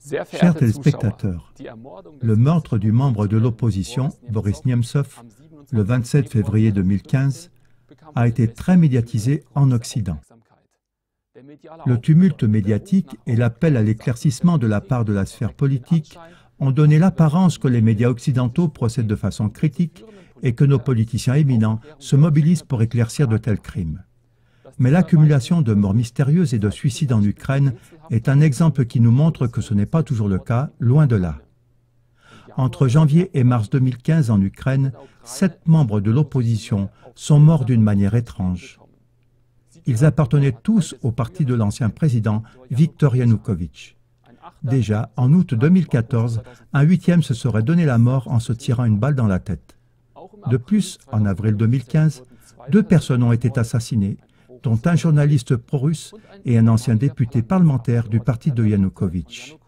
Chers téléspectateurs, le meurtre du membre de l'opposition, Boris Nemtsov, le 27 février 2015, a été très médiatisé en Occident. Le tumulte médiatique et l'appel à l'éclaircissement de la part de la sphère politique ont donné l'apparence que les médias occidentaux procèdent de façon critique et que nos politiciens éminents se mobilisent pour éclaircir de tels crimes. Mais l'accumulation de morts mystérieuses et de suicides en Ukraine est un exemple qui nous montre que ce n'est pas toujours le cas, loin de là. Entre janvier et mars 2015 en Ukraine, 7 membres de l'opposition sont morts d'une manière étrange. Ils appartenaient tous au parti de l'ancien président Viktor Yanukovych. Déjà, en août 2014, un 8e se serait donné la mort en se tirant une balle dans la tête. De plus, en avril 2015, 2 personnes ont été assassinées, dont un journaliste pro-russe et un ancien député parlementaire du parti de Yanukovych.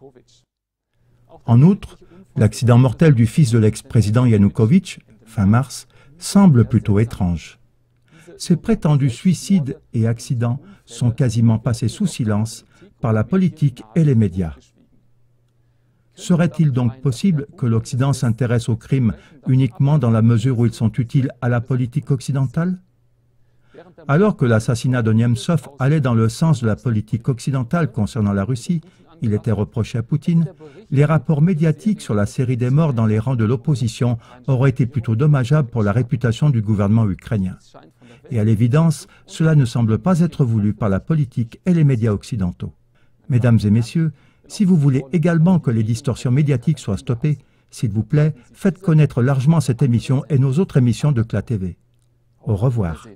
En outre, l'accident mortel du fils de l'ex-président Yanukovych, fin mars, semble plutôt étrange. Ces prétendus suicides et accidents sont quasiment passés sous silence par la politique et les médias. Serait-il donc possible que l'Occident s'intéresse aux crimes uniquement dans la mesure où ils sont utiles à la politique occidentale? Alors que l'assassinat de Nemtsov allait dans le sens de la politique occidentale concernant la Russie, il était reproché à Poutine, les rapports médiatiques sur la série des morts dans les rangs de l'opposition auraient été plutôt dommageables pour la réputation du gouvernement ukrainien. Et à l'évidence, cela ne semble pas être voulu par la politique et les médias occidentaux. Mesdames et messieurs, si vous voulez également que les distorsions médiatiques soient stoppées, s'il vous plaît, faites connaître largement cette émission et nos autres émissions de CLA TV. Au revoir.